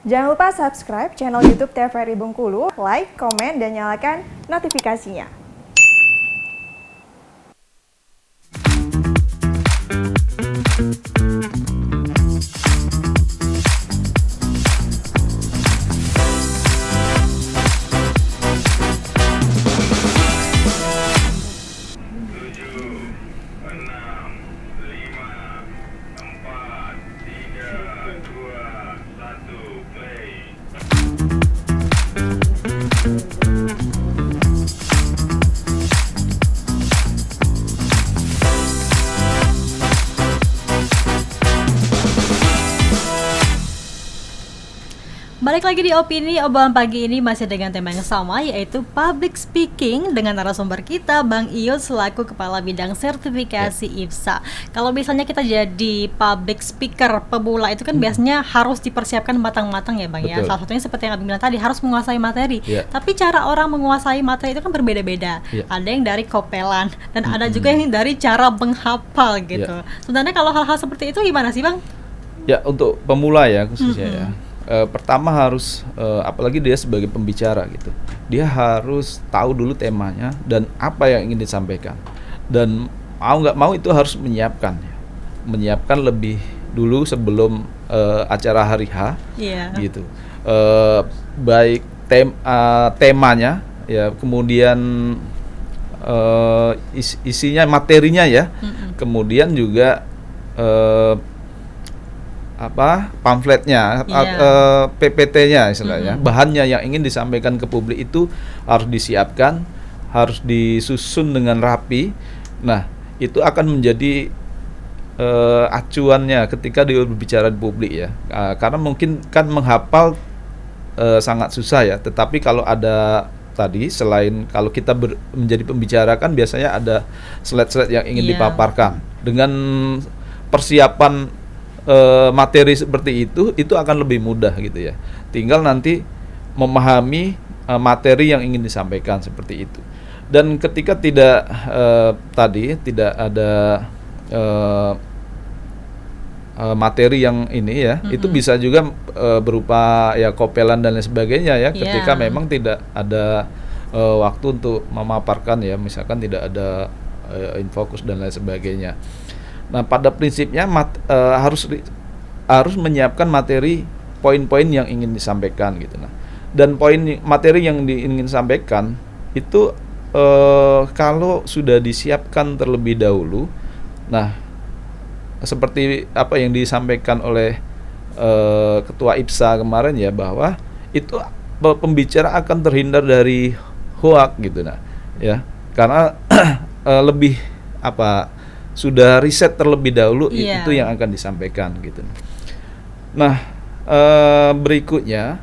Jangan lupa subscribe channel YouTube TVRI Bengkulu, like, komen, dan nyalakan notifikasinya. Balik lagi di Opini, obrolan pagi ini masih dengan tema yang sama, yaitu public speaking dengan narasumber kita, Bang Iyut selaku Kepala Bidang Sertifikasi IPSA. Kalau misalnya kita jadi public speaker pemula itu kan biasanya harus dipersiapkan matang-matang ya Bang. Betul. Ya. Salah satunya seperti yang Abang bilang tadi, harus menguasai materi. Tapi cara orang menguasai materi itu kan berbeda-beda. Ada yang dari kopelan dan ada juga yang dari cara menghafal gitu. Sebenarnya kalau hal-hal seperti itu gimana sih Bang? Ya, untuk pemula ya khususnya ya. Pertama harus apalagi dia sebagai pembicara gitu, dia harus tahu dulu temanya dan apa yang ingin disampaikan, dan mau nggak mau itu harus menyiapkan lebih dulu sebelum acara hari H gitu, baik temanya ya, kemudian isinya, materinya ya, kemudian juga pamfletnya, PPT-nya istilahnya, bahannya yang ingin disampaikan ke publik itu harus disiapkan, harus disusun dengan rapi. Nah, itu akan menjadi acuannya ketika dia berbicara di publik ya. Karena mungkin kan menghafal sangat susah ya, tetapi kalau ada tadi, selain kalau kita menjadi pembicara kan biasanya ada slide-slide yang ingin dipaparkan. Dengan persiapan materi seperti itu akan lebih mudah gitu ya. Tinggal nanti memahami materi yang ingin disampaikan seperti itu. Dan ketika tidak ada materi yang ini ya, itu bisa juga berupa ya kopelan dan lain sebagainya ya. Ketika memang tidak ada waktu untuk memaparkan ya, misalkan tidak ada infokus dan lain sebagainya. Nah, pada prinsipnya harus menyiapkan materi, poin-poin yang ingin disampaikan gitu. Nah, dan materi yang ingin disampaikan itu kalau sudah disiapkan terlebih dahulu, nah seperti apa yang disampaikan oleh Ketua IPSA kemarin ya, bahwa itu pembicara akan terhindar dari hoak gitu, nah ya, karena lebih sudah riset terlebih dahulu itu yang akan disampaikan gitu. Nah, berikutnya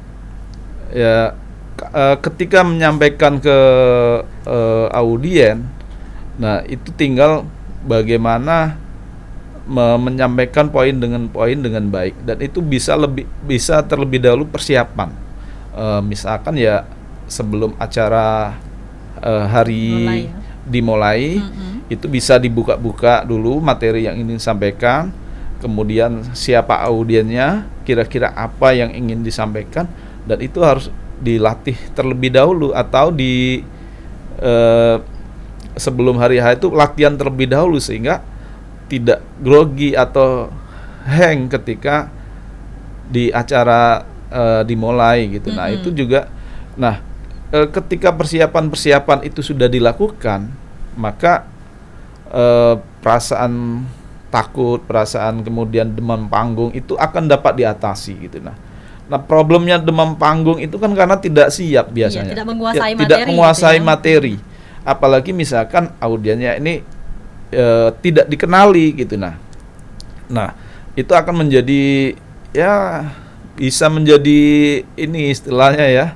ya, ketika menyampaikan ke audien, nah itu tinggal bagaimana menyampaikan poin dengan baik, dan itu bisa terlebih dahulu persiapan. Misalkan ya sebelum acara hari dimulai, itu bisa dibuka-buka dulu materi yang ingin disampaikan, kemudian siapa audiennya, kira-kira apa yang ingin disampaikan, dan itu harus dilatih terlebih dahulu, atau sebelum hari H itu latihan terlebih dahulu sehingga tidak grogi atau hang ketika di acara dimulai gitu. Nah, itu juga ketika persiapan itu sudah dilakukan, maka perasaan takut, perasaan kemudian demam panggung itu akan dapat diatasi gitu. Nah, problemnya demam panggung itu kan karena tidak siap biasanya. Tidak menguasai materi. Tidak menguasai materi. Apalagi misalkan audiennya ini tidak dikenali gitu. Nah, itu akan menjadi ya, bisa menjadi ini istilahnya ya,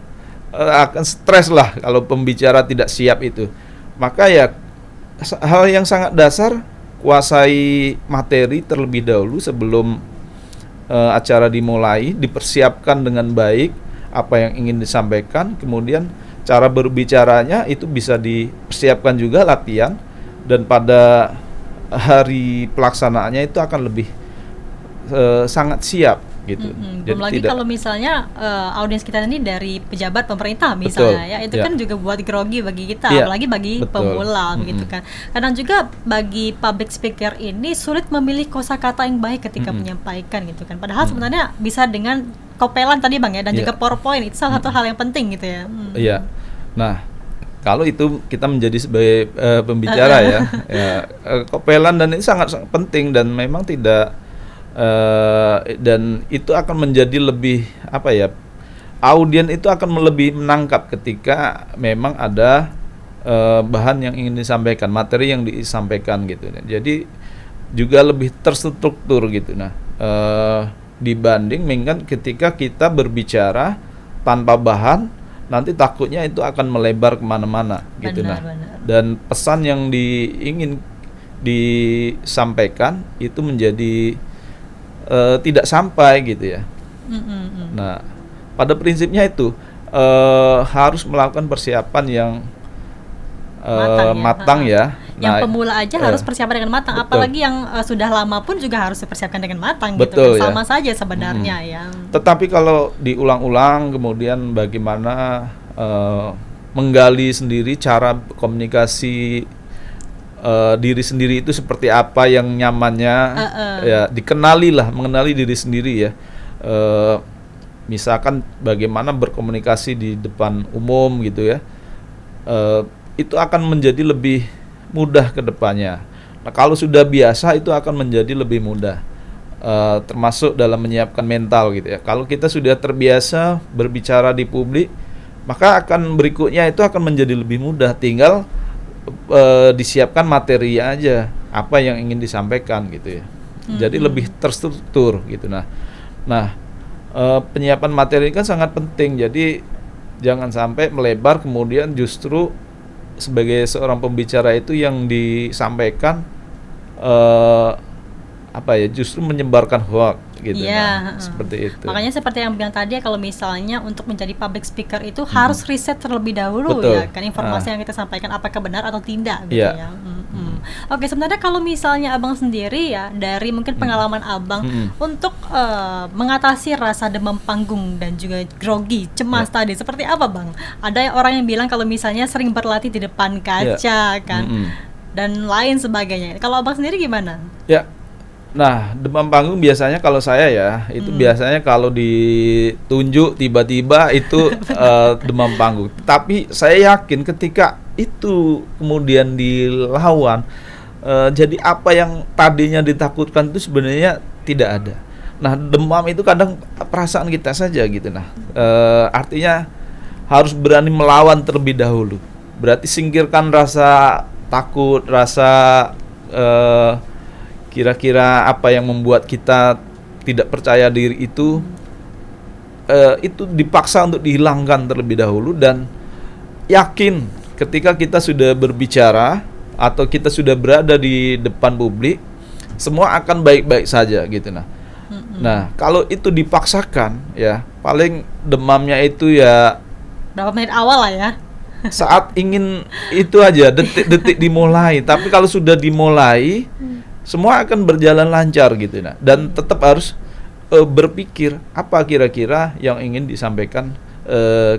akan stres lah kalau pembicara tidak siap itu. Maka ya, hal yang sangat dasar, kuasai materi terlebih dahulu sebelum acara dimulai, dipersiapkan dengan baik apa yang ingin disampaikan, kemudian cara berbicaranya itu bisa dipersiapkan juga latihan, dan pada hari pelaksanaannya itu akan lebih sangat siap gitu. Belum lagi kalau misalnya audiens kita ini dari pejabat pemerintah misalnya, ya itu kan juga buat grogi bagi kita, apalagi bagi pemula begitu kan. Kadang juga bagi public speaker ini sulit memilih kosakata yang baik ketika menyampaikan gitu kan. Padahal sebenarnya bisa dengan kopelan tadi Bang ya, dan juga PowerPoint itu salah satu hal yang penting gitu ya. Iya. Nah, kalau itu kita menjadi sebagai pembicara ya, kopelan dan ini sangat penting dan memang tidak dan itu akan menjadi lebih apa ya, audien itu akan lebih menangkap ketika memang ada bahan yang ingin disampaikan, materi yang disampaikan gitu. Jadi juga lebih terstruktur gitu. Nah, dibanding dengan ketika kita berbicara tanpa bahan, nanti takutnya itu akan melebar kemana-mana gitu. Dan pesan yang ingin disampaikan itu menjadi tidak sampai gitu ya. Nah, pada prinsipnya itu harus melakukan persiapan yang matang ya. Yang pemula aja harus persiapan dengan matang, apalagi yang sudah lama pun juga harus dipersiapkan dengan matang gitu kan. Sama saja sebenarnya ya. Tetapi kalau diulang-ulang kemudian bagaimana menggali sendiri cara komunikasi diri sendiri itu seperti apa yang nyamannya, ya mengenali diri sendiri ya. Misalkan bagaimana berkomunikasi di depan umum gitu ya. Itu akan menjadi lebih mudah ke depannya. Nah, kalau sudah biasa itu akan menjadi lebih mudah, termasuk dalam menyiapkan mental gitu ya. Kalau kita sudah terbiasa berbicara di publik, maka akan berikutnya itu akan menjadi lebih mudah. Tinggal disiapkan materi aja, apa yang ingin disampaikan gitu ya. Jadi lebih terstruktur gitu. Nah, penyiapan materi kan sangat penting. Jadi jangan sampai melebar kemudian justru sebagai seorang pembicara itu yang disampaikan justru menyebarkan hoax gitu. Seperti itu. Makanya seperti yang bilang tadi, kalau misalnya untuk menjadi public speaker itu harus riset terlebih dahulu. Betul. Ya kan, informasi yang kita sampaikan apakah benar atau tidak gitu ya. Oke, sebenarnya kalau misalnya Abang sendiri ya, dari mungkin pengalaman Abang untuk mengatasi rasa demam panggung dan juga grogi, cemas tadi, seperti apa Bang? Ada orang yang bilang kalau misalnya sering berlatih di depan kaca kan, dan lain sebagainya. Kalau Abang sendiri gimana? Nah, demam panggung biasanya kalau saya ya, itu biasanya kalau ditunjuk tiba-tiba itu demam panggung. Tapi saya yakin ketika itu kemudian dilawan, jadi apa yang tadinya ditakutkan itu sebenarnya tidak ada. Nah, demam itu kadang perasaan kita saja gitu. Nah, artinya harus berani melawan terlebih dahulu. Berarti singkirkan rasa takut, rasa kira-kira apa yang membuat kita tidak percaya diri itu dipaksa untuk dihilangkan terlebih dahulu, dan yakin ketika kita sudah berbicara atau kita sudah berada di depan publik, semua akan baik-baik saja gitu. Nah, kalau itu dipaksakan ya, paling demamnya itu ya berapa menit awal lah ya. Saat ingin itu aja, detik-detik dimulai. Tapi kalau sudah dimulai, semua akan berjalan lancar gitu. Dan tetap harus berpikir apa kira-kira yang ingin disampaikan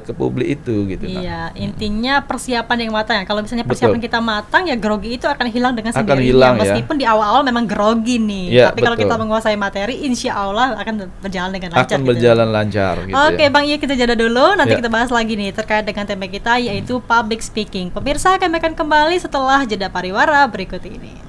ke publik itu gitu. Iya, intinya persiapan yang matang. Kalau misalnya persiapan kita matang, ya grogi itu akan hilang dengan akan sendirinya. Hilang, meskipun di awal-awal memang grogi nih, tapi kalau kita menguasai materi, insya Allah akan berjalan dengan lancar. Akan berjalan lancar. Gitu. Oke, Bang, iya kita jeda dulu. Nanti kita bahas lagi nih terkait dengan tema kita, yaitu public speaking. Pemirsa, kami akan kembali setelah jeda pariwara berikut ini.